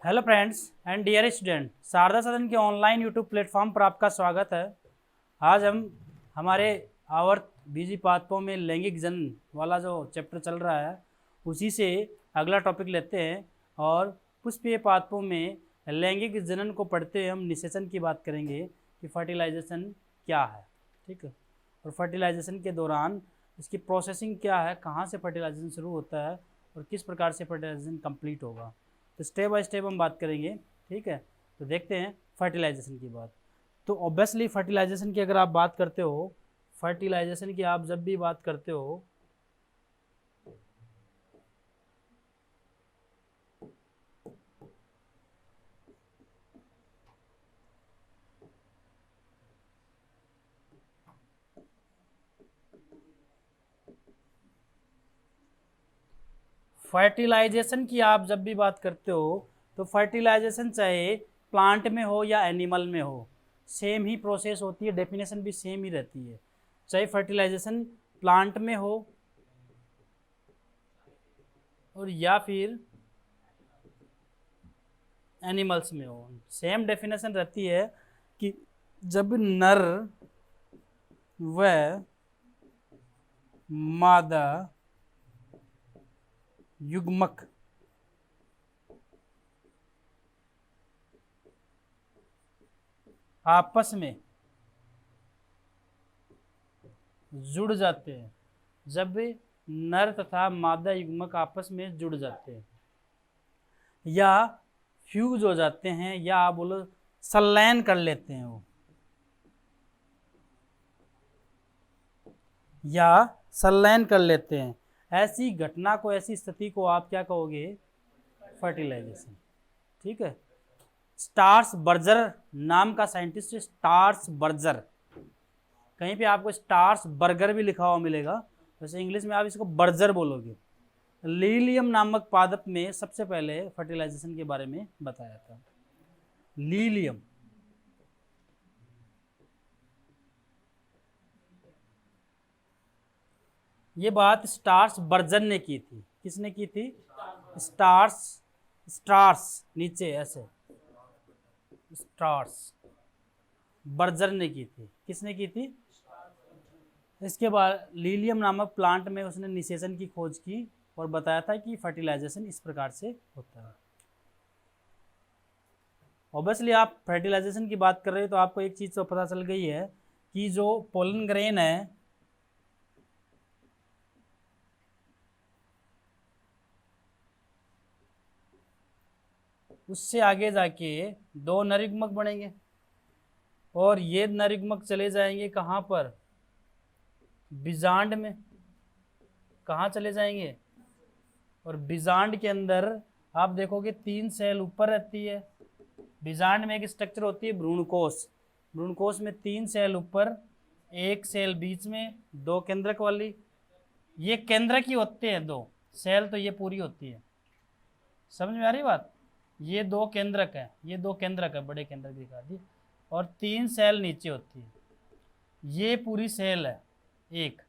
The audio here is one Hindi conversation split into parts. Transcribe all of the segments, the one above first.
Hello friends and dear student, Sharda Sadan के ऑनलाइन यूट्यूब प्लेटफॉर्म पर आपका स्वागत है। आज हम हमारे आवर्त बीजी पाठों में लैंगिक जनन वाला जो चैप्टर चल रहा है उसी से अगला टॉपिक लेते हैं और पुष्पीय पाठों में लैंगिक जनन को पढ़ते हुए हम निषेचन की बात करेंगे कि फर्टिलाइजेशन क्या है। ठीक है, और फर्टिलाइजेशन के दौरान इसकी प्रोसेसिंग क्या है, कहाँ से फर्टिलाइजेशन शुरू होता है और किस प्रकार से फर्टिलाइजेशन कंप्लीट होगा, तो स्टेप बाय स्टेप हम बात करेंगे। ठीक है, तो देखते हैं फर्टिलाइजेशन की बात। तो ऑब्वियसली फर्टिलाइजेशन की अगर आप बात करते हो, फर्टिलाइजेशन की आप जब भी बात करते हो फर्टिलाइजेशन की आप जब भी बात करते हो तो फर्टिलाइजेशन चाहे प्लांट में हो या एनिमल में हो, सेम ही प्रोसेस होती है, डेफिनेशन भी सेम ही रहती है। चाहे फर्टिलाइजेशन प्लांट में हो और या फिर एनिमल्स में हो, सेम डेफिनेशन रहती है कि जब नर व मादा युग्मक आपस में जुड़ जाते हैं, जब नर तथा मादा युग्मक आपस में जुड़ जाते हैं या फ्यूज हो जाते हैं या आप बोलो संलयन कर लेते हैं वो, या संलयन कर लेते हैं, ऐसी घटना को, ऐसी स्थिति को आप क्या कहोगे? फर्टिलाइजेशन। ठीक है, स्टार्स बर्जर नाम का साइंटिस्ट, स्टार्स बर्जर, कहीं पे आपको स्टार्स बर्गर भी लिखा हुआ मिलेगा, वैसे इंग्लिश में आप इसको बर्जर बोलोगे। लीलियम नामक पादप में सबसे पहले फर्टिलाइजेशन के बारे में बताया था। लीलियम, ये बात स्टार्स बर्जर ने की थी। किसने की थी? स्टार्स, स्टार्स नीचे ऐसे, स्टार्स बर्जर ने की थी। किसने की थी? इसके बाद लीलियम नामक प्लांट में उसने निषेचन की खोज की और बताया था कि फर्टिलाइजेशन इस प्रकार से होता है। ऑब्वियसली आप फर्टिलाइजेशन की बात कर रहे हो तो आपको एक चीज़ तो पता चल गई है कि जो पोलन ग्रेन है उससे आगे जाके दो नरयुग्मक बनेंगे और ये नरयुग्मक चले जाएंगे कहाँ पर? बीजांड में। कहाँ चले जाएंगे? और बीजांड के अंदर आप देखोगे 3 सेल ऊपर रहती है। बीजांड में एक स्ट्रक्चर होती है भ्रूणकोश, भ्रूणकोश में 3 सेल ऊपर, 1 सेल बीच में, 2 केंद्रक वाली। ये केंद्रक ही होते हैं 2 सेल, तो ये पूरी होती है। समझ में आ रही बात? ये 2 केंद्रक है, ये 2 केंद्रक है, बड़े केंद्रक दिखा दी, और 3 सेल नीचे होती है। ये पूरी सेल है एक,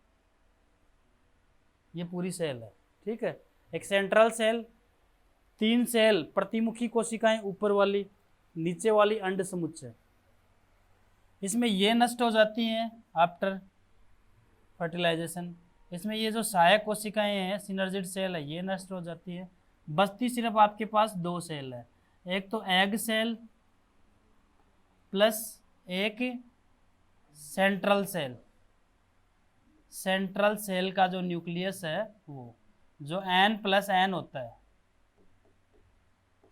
ये पूरी सेल है। ठीक है, एक सेंट्रल सेल, 3 सेल प्रतिमुखी कोशिकाएं ऊपर वाली, नीचे वाली अंड समुच्चय। इसमें ये नष्ट हो जाती हैं आफ्टर फर्टिलाइजेशन। इसमें ये जो सहायक कोशिकाएं हैं, सिनर्जिड सेल है, ये नष्ट हो जाती है। बचती सिर्फ आपके पास 2 सेल है, एक तो एग सेल प्लस एक सेंट्रल सेल। सेंट्रल सेल का जो न्यूक्लियस है वो जो N+N होता है,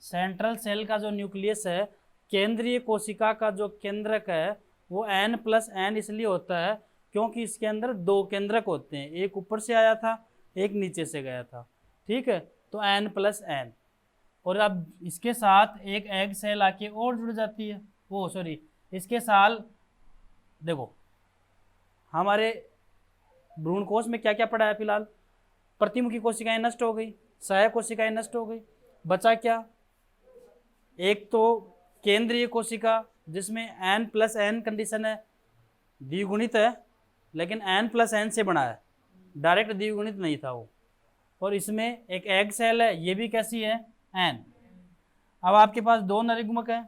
सेंट्रल सेल का जो न्यूक्लियस है, केंद्रीय कोशिका का जो केंद्रक है वो N+N इसलिए होता है क्योंकि इसके अंदर 2 केंद्रक होते हैं, एक ऊपर से आया था, एक नीचे से गया था। ठीक है, तो N+N, और अब इसके साथ एक एग सेल आके और जुड़ जाती है, वो सॉरी इसके साथ देखो हमारे भ्रूणकोश में क्या क्या पड़ा है फिलहाल? प्रतिमुखी कोशिकाएं नष्ट हो गई, सहायक कोशिकाएं नष्ट हो गई, बचा क्या? एक तो केंद्रीय कोशिका जिसमें N+N कंडीशन है, द्विगुणित है लेकिन N+N से बना है, डायरेक्ट द्विगुणित नहीं था वो। और इसमें एक एग सेल है, ये भी कैसी है? N। अब आपके पास दो नरयुग्मक है,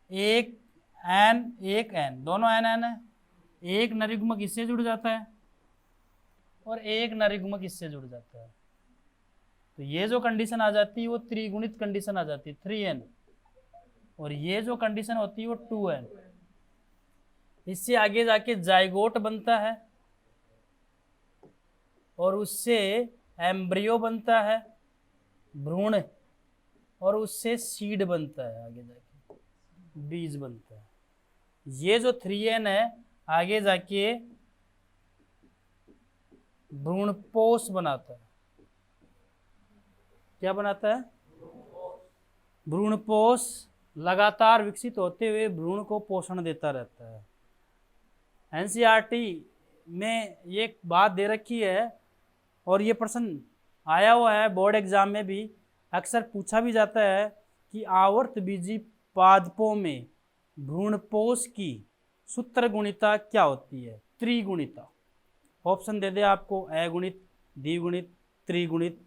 एक एन, दोनों एन है। एक नरयुग्मक इससे जुड़ जाता है और एक नरयुग्मक इससे जुड़ जाता है, तो ये जो कंडीशन आ जाती है वो त्रिगुणित कंडीशन आ जाती है 3n, और ये जो कंडीशन होती है वो 2n। इससे आगे जाके जाइगोट बनता है और उससे एम्ब्रियो बनता है, भ्रूण, और उससे सीड बनता है, आगे जाके बीज बनता है। ये जो 3n है आगे जाके भ्रूणपोष बनाता है। क्या बनाता है? भ्रूणपोष लगातार विकसित होते हुए भ्रूण को पोषण देता रहता है। एनसीईआरटी में ये बात दे रखी है और ये प्रश्न आया हुआ है बोर्ड एग्जाम में भी, अक्सर पूछा भी जाता है कि आवर्तबीजी पादपों में भ्रूणपोष की सूत्र गुणिता क्या होती है? त्रिगुणिता। ऑप्शन दे दे आपको, अगुणित, द्विगुणित, त्रिगुणित,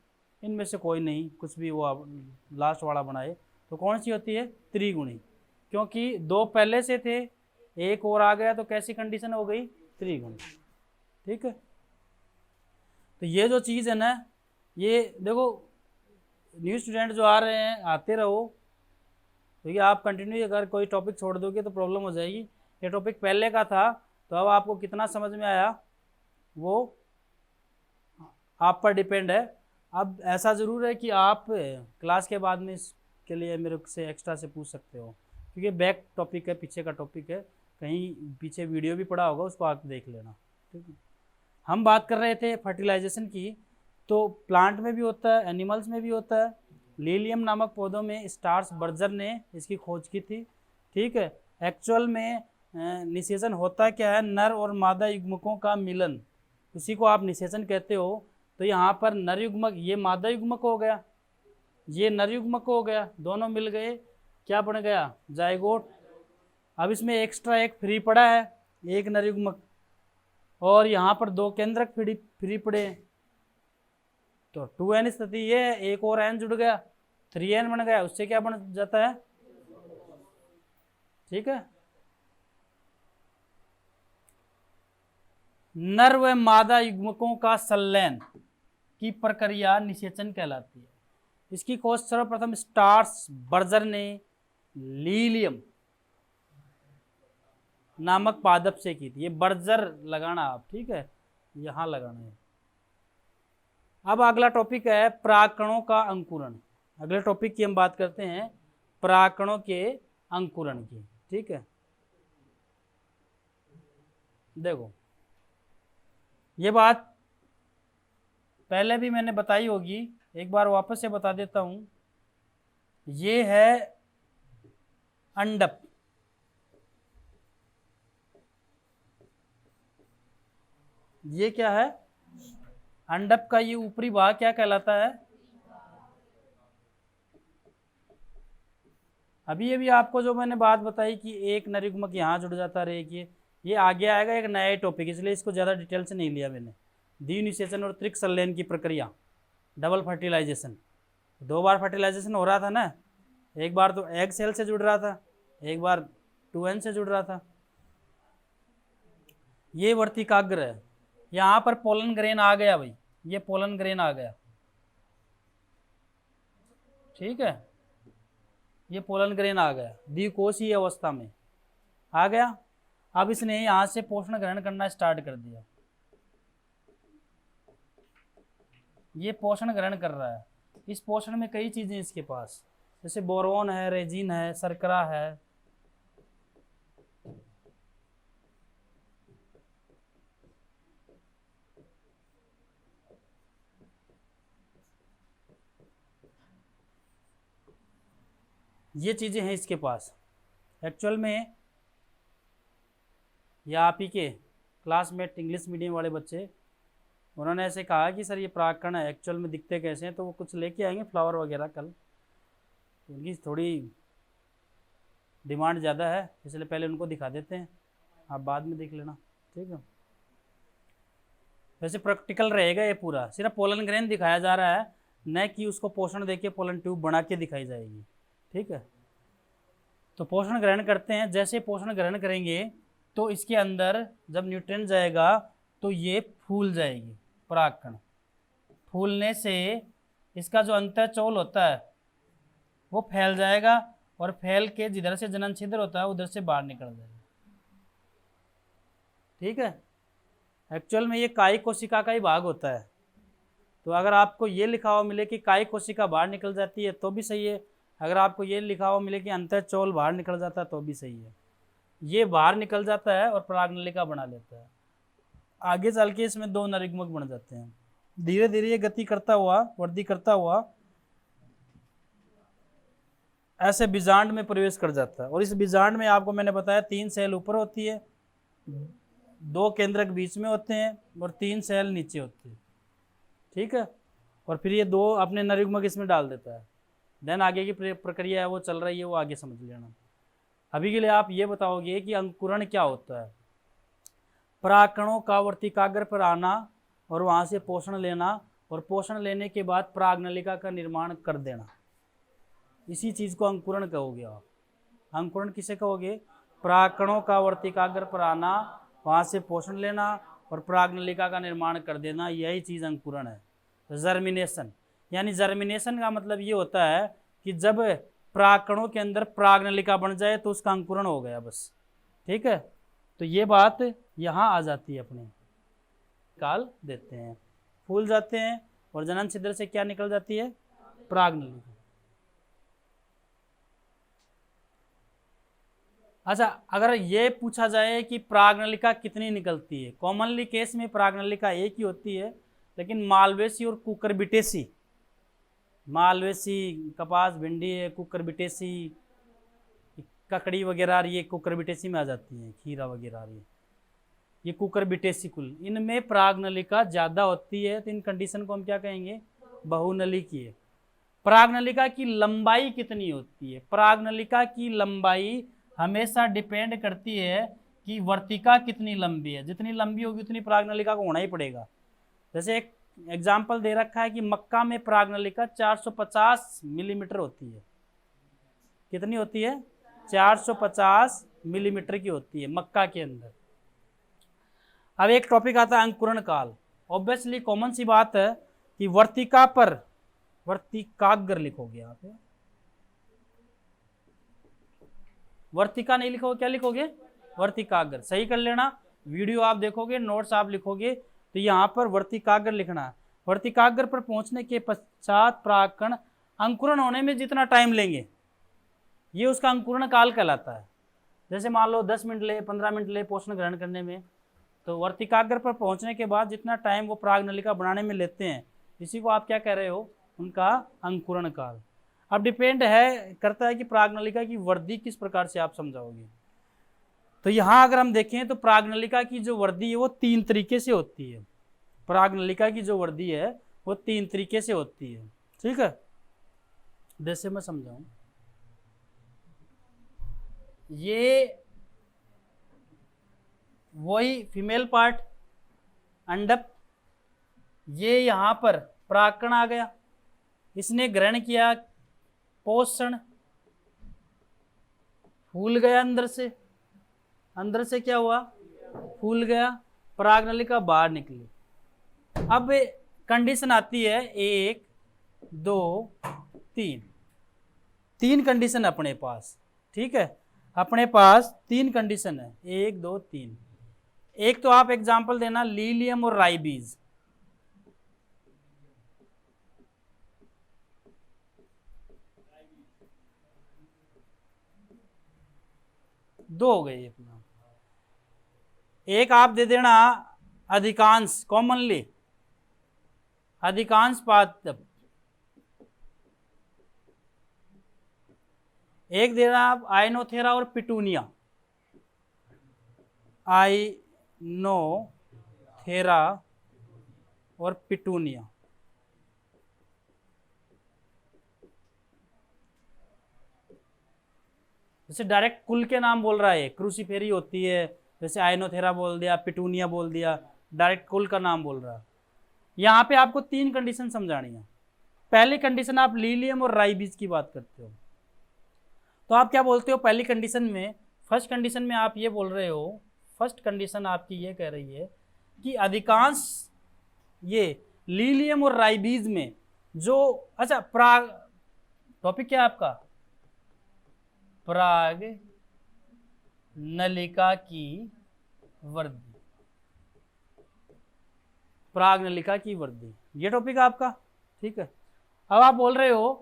इनमें से कोई नहीं, कुछ भी वो आप लास्ट वाला बनाए। तो कौन सी होती है? त्रिगुणी, क्योंकि दो पहले से थे, एक और आ गया तो कैसी कंडीशन हो गई? त्रिगुणी। ठीक है, तो ये जो चीज़ है ना, ये देखो न्यू स्टूडेंट जो आ रहे हैं आते रहो, क्योंकि आप कंटिन्यू अगर कोई टॉपिक छोड़ दोगे तो प्रॉब्लम हो जाएगी। ये टॉपिक पहले का था, तो अब आपको कितना समझ में आया वो आप पर डिपेंड है। अब ऐसा ज़रूर है कि आप क्लास के बाद में इसके लिए मेरे से एक्स्ट्रा से पूछ सकते हो, क्योंकि बैक टॉपिक है, पीछे का टॉपिक है, कहीं पीछे वीडियो भी पड़ा होगा, उसको आप देख लेना। ठीक है, हम बात कर रहे थे फर्टिलाइजेशन की, तो प्लांट में भी होता है, एनिमल्स में भी होता है। लीलियम नामक पौधों में स्टार्स बर्जर ने इसकी खोज की थी। ठीक है, एक्चुअल में निषेचन होता क्या है? नर और मादा युग्मकों का मिलन, उसी को आप निषेचन कहते हो। तो यहाँ पर नर युग्मक, ये मादा युग्मक हो गया, ये नर युग्मक हो गया, दोनों मिल गए, क्या बन गया? जाइगोट। अब इसमें एक्स्ट्रा एक फ्री पड़ा है, एक नर युग्मक, और यहाँ पर दो केंद्रक फ्री पड़े हैं, तो 2n स्थिति ये है, एक और n जुड़ गया, 3n बन गया, उससे क्या बन जाता है? ठीक है, नर व मादा युग्मकों का संलयन की प्रक्रिया निषेचन कहलाती है। इसकी खोज सर्वप्रथम स्टार्स बर्जर ने लीलियम नामक पादप से की थी। ये बर्जर लगाना आप, ठीक है, यहां लगाना है। अब अगला टॉपिक है परागकणों का अंकुरण। अगले टॉपिक की हम बात करते हैं परागकणों के अंकुरण की। ठीक है, देखो ये बात पहले भी मैंने बताई होगी, एक बार वापस से बता देता हूं। ये है अंडप, ये क्या है? अंडप का ये ऊपरी भाग क्या कहलाता है? अभी आपको जो मैंने बात बताई कि एक नरयुग्मक यहाँ जुड़ जाता है, ये आगे आएगा एक नया टॉपिक, इसलिए इसको ज़्यादा डिटेल से नहीं लिया मैंने। द्विनिषेचन और त्रिक संलयन की प्रक्रिया, डबल फर्टिलाइजेशन, दो बार फर्टिलाइजेशन हो रहा था ना, एक बार तो एग सेल से जुड़ रहा था, एक बार 2n से जुड़ रहा था। ये वर्तिकाग्र है, यहाँ पर पोलन ग्रेन आ गया भाई, ये पोलन ग्रेन आ गया। ठीक है, ये पोलन ग्रेन आ गया, द्विकोषीय अवस्था में आ गया। अब इसने यहाँ से पोषण ग्रहण करना स्टार्ट कर दिया, ये पोषण ग्रहण कर रहा है। इस पोषण में कई चीजें इसके पास, जैसे बोरोन है, रेजिन है, शर्करा है। ये चीजें हैं इसके पास। एक्चुअल में या आप ही के क्लासमेट इंग्लिश मीडियम वाले बच्चे, उन्होंने ऐसे कहा कि सर ये परागकण है, एक्चुअल में दिखते कैसे हैं? तो वो कुछ लेके आएंगे फ्लावर वगैरह कल, तो उनकी थोड़ी डिमांड ज़्यादा है, इसलिए पहले उनको दिखा देते हैं, आप बाद में देख लेना। ठीक है, वैसे प्रैक्टिकल रहेगा ये पूरा, सिर्फ पोलन ग्रेन दिखाया जा रहा है, न कि उसको पोषण देके पोलन ट्यूब बना के दिखाई जाएगी। ठीक है। तो पोषण ग्रहण करते हैं, जैसे पोषण ग्रहण करेंगे तो इसके अंदर जब न्यूट्रिएंट जाएगा तो ये फूल जाएगी, परागकण फूलने से इसका जो अंतःचोल होता है वो फैल जाएगा और फैल के जिधर से जनन छिद्र होता है उधर से बाहर निकल जाएगा। ठीक है। एक्चुअल में ये कायिक कोशिका का ही भाग होता है। तो अगर आपको ये लिखा हुआ मिले कि कायिक कोशिका बाहर निकल जाती है तो भी सही है, अगर आपको ये लिखा हुआ मिले कि अंतःचोल बाहर निकल जाता है तो भी सही है। ये बाहर निकल जाता है और परागनलिका बना लेता है। आगे चल के इसमें 2 नरयुग्मक बन जाते हैं। धीरे धीरे ये गति करता हुआ, वृद्धि करता हुआ ऐसे बीजांड में प्रवेश कर जाता है। और इस बीजांड में आपको मैंने बताया 3 सेल ऊपर होती है, 2 केंद्रक बीच में होते हैं और 3 सेल नीचे होते हैं। ठीक है। और फिर ये 2 अपने नरयुग्मक इसमें डाल देता है। देन आगे की प्रक्रिया है वो चल रही है, वो आगे समझ लेना। अभी के लिए आप ये बताओगे कि अंकुरण क्या होता है। परागकणों का वर्तिकाग्र पर आना और वहाँ से पोषण लेना और पोषण लेने के बाद परागनलिका का निर्माण कर देना, इसी चीज़ को अंकुरण कहोगे आप। अंकुरण किसे कहोगे? परागकणों का वर्तिकाग्र पर आना, वहाँ से पोषण लेना और परागनलिका का निर्माण कर देना, यही चीज़ अंकुरण है। जर्मिनेशन, यानी जर्मिनेशन का मतलब ये होता है कि जब परागकणों के अंदर परागनलिका बन जाए तो उसका अंकुरण हो गया बस। ठीक है। तो ये बात यहाँ आ जाती है अपने, निकाल देते हैं, फूल जाते हैं और जनन छिद्र से क्या निकल जाती है? परागनलिका। अच्छा, अगर ये पूछा जाए कि परागनलिका कितनी निकलती है, कॉमनली केस में परागनलिका एक ही होती है, लेकिन मालवेसी और कुकुरबिटेसी, मालवेसी कपास, भिंडी है, कुकुरबिटेसी ककड़ी वगैरह आ रही है, कुकुरबिटेसी में आ जाती है, खीरा वगैरह आ रही है, ये कुकुरबिटेसी कुल, इनमें परागनलिका ज़्यादा होती है। तो इन कंडीशन को हम क्या कहेंगे? बहुनली की है। परागनलिका की लंबाई कितनी होती है? परागनलिका की लंबाई हमेशा डिपेंड करती है कि वर्तिका कितनी लंबी है। जितनी लंबी होगी उतनी परागनलिका को होना ही पड़ेगा। जैसे एक एग्जाम्पल दे रखा है कि मक्का में परागनलिका 450 मिलीमीटर होती है। कितनी होती है? 450 मिलीमीटर की होती है मक्का के अंदर। अब एक टॉपिक आता है अंकुरण काल। ऑब्वियसली कॉमन सी बात है कि वर्तिका पर वर्तिकाग्र लिखोगे आप, वर्तिका नहीं लिखोगे, क्या लिखोगे? वर्तिकाग्र। सही कर लेना, वीडियो आप देखोगे, नोट्स आप लिखोगे तो यहाँ पर वर्तिकाग्र लिखना है। वर्तिकाग्र पर पहुँचने के पश्चात परागकण अंकुरण होने में जितना टाइम लेंगे ये उसका अंकुरण काल कहलाता है। जैसे मान लो 10 मिनट ले, 15 मिनट ले पोषण ग्रहण करने में, तो वर्तिकाग्र पर पहुँचने के बाद जितना टाइम वो परागनलिका बनाने में लेते हैं, इसी को आप क्या कह रहे हो? उनका अंकुरण काल। अब डिपेंड है करता है कि परागनलिका की वृद्धि किस प्रकार से आप समझाओगे। तो यहाँ अगर हम देखें तो परागनलिका की जो वृद्धि है वो 3 तरीके से होती है। परागनलिका की जो वृद्धि है वो 3 तरीके से होती है। ठीक है, जैसे मैं समझाऊं, ये वही फीमेल पार्ट अंडप, ये यहाँ पर परागकण आ गया, इसने ग्रहण किया पोषण, फूल गया अंदर से क्या हुआ? फूल गया, परागनलिका बाहर निकली। अब कंडीशन आती है 1 2 3, 3 कंडीशन अपने पास। ठीक है, अपने पास 3 कंडीशन है, 1 2 3। एक तो आप एग्जांपल देना लीलियम और राइबीज, दो हो गए अपना। एक आप दे देना अधिकांश, कॉमनली अधिकांश पादप। एक दे देना आप आइनोथेरा और पिटूनिया, आइनोथेरा और पिटूनिया। जैसे डायरेक्ट कुल के नाम बोल रहा है, क्रूसीफेरी होती है, जैसे आइनोथेरा बोल दिया, पिटूनिया बोल दिया, डायरेक्ट कुल का नाम बोल रहा है। यहाँ पे आपको 3 कंडीशन समझानी है। पहली कंडीशन आप लीलियम और राइबीज की बात करते हो। तो आप क्या बोलते हो पहली कंडीशन में? फर्स्ट कंडीशन में आप ये बोल रहे हो, फर्स्ट कंडीशन आपकी ये कह रही है कि अधिकांश ये लीलियम और राइबीज में जो, अच्छा प्राग, टॉपिक क्या है आपका? प्राग नलिका की वृद्धि, प्राग नलिका की वृद्धि, ये टॉपिक है आपका, ठीक है। अब आप बोल रहे हो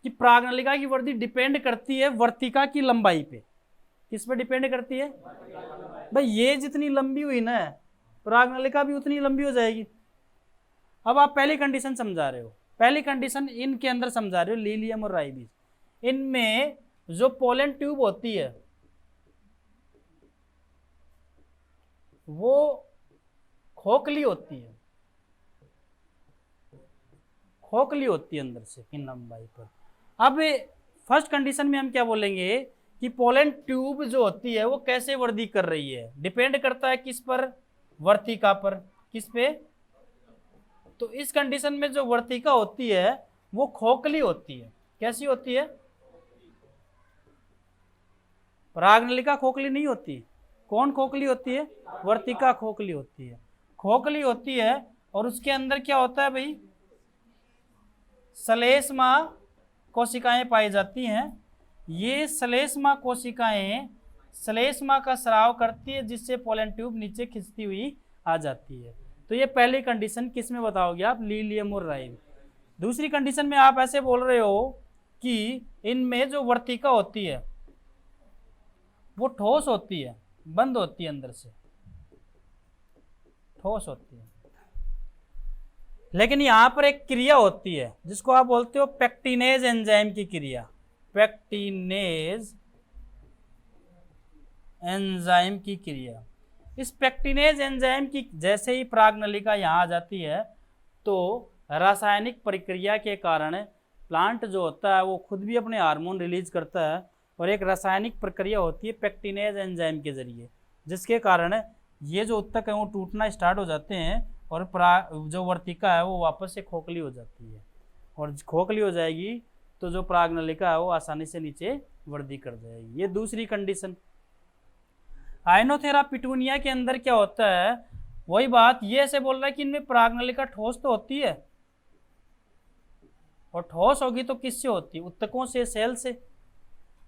कि प्राग नलिका की वृद्धि डिपेंड करती है वर्तिका की लंबाई पे। किस पे डिपेंड करती है भाई? ये जितनी लंबी हुई ना प्राग नलिका भी उतनी लंबी हो जाएगी। अब आप पहली कंडीशन समझा रहे हो, पहली कंडीशन इनके अंदर समझा रहे हो, लीलियम और राइबीज, इनमें जो पोलन ट्यूब होती है वो खोखली होती है, खोखली होती है अंदर से इन लंबाई पर। अब फर्स्ट कंडीशन में हम क्या बोलेंगे कि पोलन ट्यूब जो होती है वो कैसे वृद्धि कर रही है, डिपेंड करता है किस पर? वर्तिका पर। किस पे? तो इस कंडीशन में जो वर्तिका होती है वो खोखली होती है। कैसी होती है? परागनलिका खोखली नहीं होती। कौन खोखली होती है? वर्तिका खोखली होती है, खोखली होती है। और उसके अंदर क्या होता है भाई? श्लेष्मा कोशिकाएं पाई जाती हैं। ये श्लेष्मा कोशिकाएं श्लेष्मा का स्राव करती है जिससे पोलन ट्यूब नीचे खिंचती हुई आ जाती है। तो ये पहली कंडीशन किस में बताओगे आप? लीलियम और राइब। दूसरी कंडीशन में आप ऐसे बोल रहे हो कि इनमें जो वर्तिका होती है वो ठोस होती है, बंद होती है, अंदर से ठोस होती है। लेकिन यहां पर एक क्रिया होती है जिसको आप बोलते हो पेक्टिनेज एंजाइम की क्रिया, पेक्टिनेज एंजाइम की क्रिया। इस पेक्टिनेज एंजाइम की जैसे ही प्रागनलिका यहाँ आ जाती है तो रासायनिक प्रक्रिया के कारण प्लांट जो होता है वो खुद भी अपने हार्मोन रिलीज करता है और एक रासायनिक प्रक्रिया होती है पेक्टिनेज एंजाइम के जरिए, जिसके कारण ये जो उत्तक है वो टूटना स्टार्ट हो जाते हैं और जो वर्तिका है वो वापस से खोखली हो जाती है। और खोखली हो जाएगी तो जो प्रागनलिका है वो आसानी से नीचे वृद्धि कर जाएगी। ये दूसरी कंडीशन। आयनोथेरा पिटूनिया के अंदर क्या होता है? वही बात, ये ऐसे बोल रहा है कि इनमें प्रागनलिका ठोस तो होती है, और ठोस होगी तो किससे होती है? उत्तकों से, सेल से।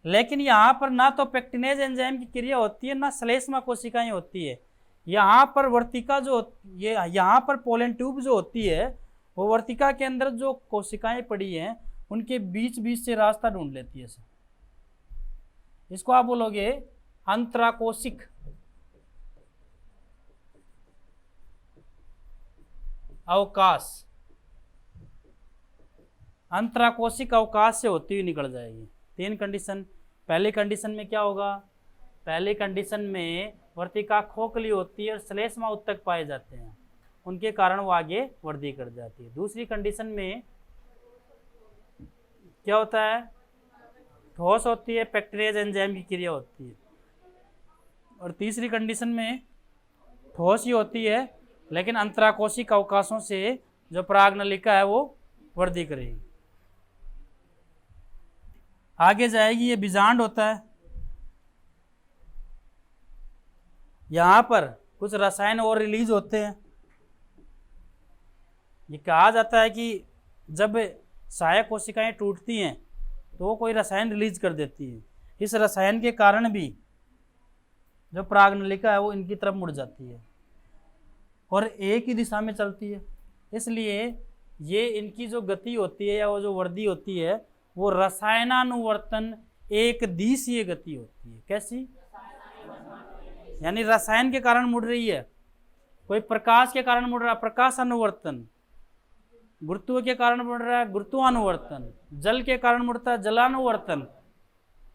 लेकिन यहाँ पर ना तो पेक्टिनेज एंजाइम की क्रिया होती है ना श्लेष्मा कोशिकाएं होती है। यहाँ पर वर्तिका जो ये यहाँ पर पोलन ट्यूब जो होती है वो वर्तिका के अंदर जो कोशिकाएं पड़ी हैं उनके बीच बीच से रास्ता ढूंढ लेती है। इसको आप बोलोगे अंतराकोशिक अवकाश, अंतराकोशिक अवकाश से होती हुई निकल जाएगी। तीन कंडीशन। पहली कंडीशन में क्या होगा? पहली कंडीशन में वर्तिका खोखली होती है और श्लेष्मा उत्तक पाए जाते हैं, उनके कारण वो आगे वृद्धि कर जाती है। दूसरी कंडीशन में क्या होता है? ठोस होती है, पेक्टिनेज एंजाइम की क्रिया होती है। और तीसरी कंडीशन में ठोस ही होती है लेकिन अंतराकोशिक अवकाशों से जो प्रागनलिका है वो वृद्धि करेगी, आगे जाएगी। ये बीजांड होता है। यहाँ पर कुछ रसायन और रिलीज होते हैं। ये कहा जाता है कि जब सहायक कोशिकाएं टूटती हैं तो वो कोई रसायन रिलीज कर देती है। इस रसायन के कारण भी जो प्रागनलिका है वो इनकी तरफ मुड़ जाती है और एक ही दिशा में चलती है। इसलिए ये इनकी जो गति होती है या वो जो वृद्धि होती है वो रसायनानुवर्तन एक दिशीय गति होती है। कैसी? यानी रसायन के कारण मुड़ रही है, कोई प्रकाश के कारण मुड़ रहा है प्रकाशानुवर्तन, गुरुत्व के कारण मुड़ रहा है गुरुत्वानुवर्तन, जल के कारण मुड़ता है जलानुवर्तन,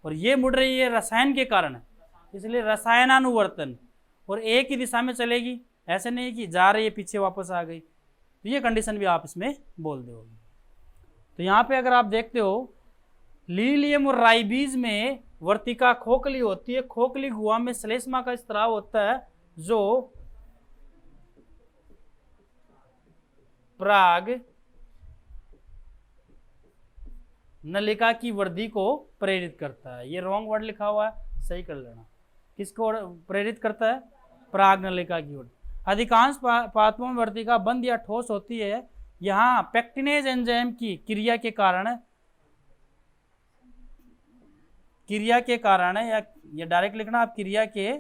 और ये मुड़ रही है रसायन के कारण, इसलिए रसायनानुवर्तन। और एक ही दिशा में चलेगी, ऐसे नहीं कि जा रही है पीछे वापस आ गई। तो ये कंडीशन भी आप इसमें बोल दोगे। तो यहाँ पे अगर आप देखते हो लीलियम और राइबीज में वर्तिका खोखली होती है, खोखली गुहा में श्लेष्मा का स्त्राव होता है जो प्राग नलिका की वृद्धि को प्रेरित करता है। ये रॉन्ग वर्ड लिखा हुआ है, सही कर लेना। किसको प्रेरित करता है? पराग नलिका की वृद्धि। अधिकांश पादपों में वर्तिका बंद या ठोस होती है। यहाँ पेक्टिनेज एंजाइम की क्रिया के कारण है, या ये डायरेक्ट लिखना आप, क्रिया के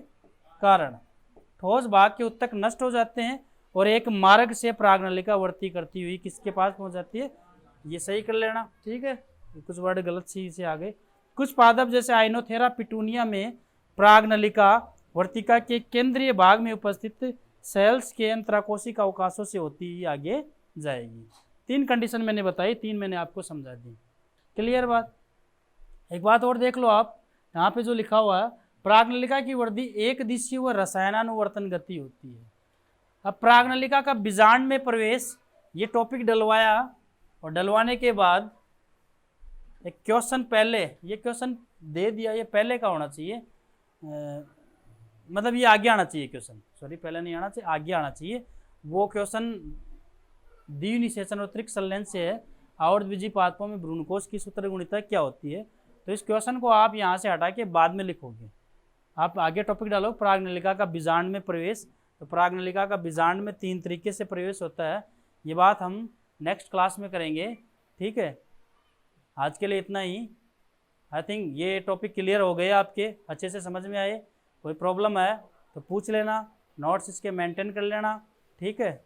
कारण ठोस भाग के उत्तक नष्ट हो जाते हैं और एक मार्ग से परागनलिका वर्ती करती हुई किसके पास पहुंच जाती है? ये सही कर लेना, ठीक है। कुछ वर्ड गलत सी से आ गए। कुछ पादप जैसे आइनोथेरा पिटूनिया में परागनलिका वर्तिका के केंद्रीय भाग में उपस्थित सेल्स के अंतराकोशिक अवकाशों से होती ही आगे जाएगी। 3 कंडीशन मैंने बताई, 3 मैंने आपको समझा दी। क्लियर बात? एक बात और देख लो आप, यहाँ पे जो लिखा हुआ है, परागनलिका की वृद्धि एक दिशीय व रसायनानुवर्तन गति होती है। अब परागनलिका का बीजांड में प्रवेश, ये टॉपिक डलवाया और डलवाने के बाद एक क्वेश्चन पहले, ये क्वेश्चन दे दिया, ये पहले का होना चाहिए, मतलब ये आगे आना चाहिए क्वेश्चन, सॉरी पहले नहीं आना चाहिए, आगे आना चाहिए। वो क्वेश्चन द्विनिषेचन और त्रिक संलयन से है, आवर्तबीजी पादपों में भ्रूणकोश की सूत्रगुणिता क्या होती है। तो इस क्वेश्चन को आप यहाँ से हटा के बाद में लिखोगे। आप आगे टॉपिक डालो परागनलिका का बीजांड में प्रवेश। तो परागनलिका का बीजांड में 3 तरीके से प्रवेश होता है। ये बात हम नेक्स्ट क्लास में करेंगे, ठीक है। आज के लिए इतना ही। आई थिंक ये टॉपिक क्लियर हो गए आपके, अच्छे से समझ में आए। कोई प्रॉब्लम है तो पूछ लेना, नोट्स इसके मेंटेन कर लेना, ठीक है।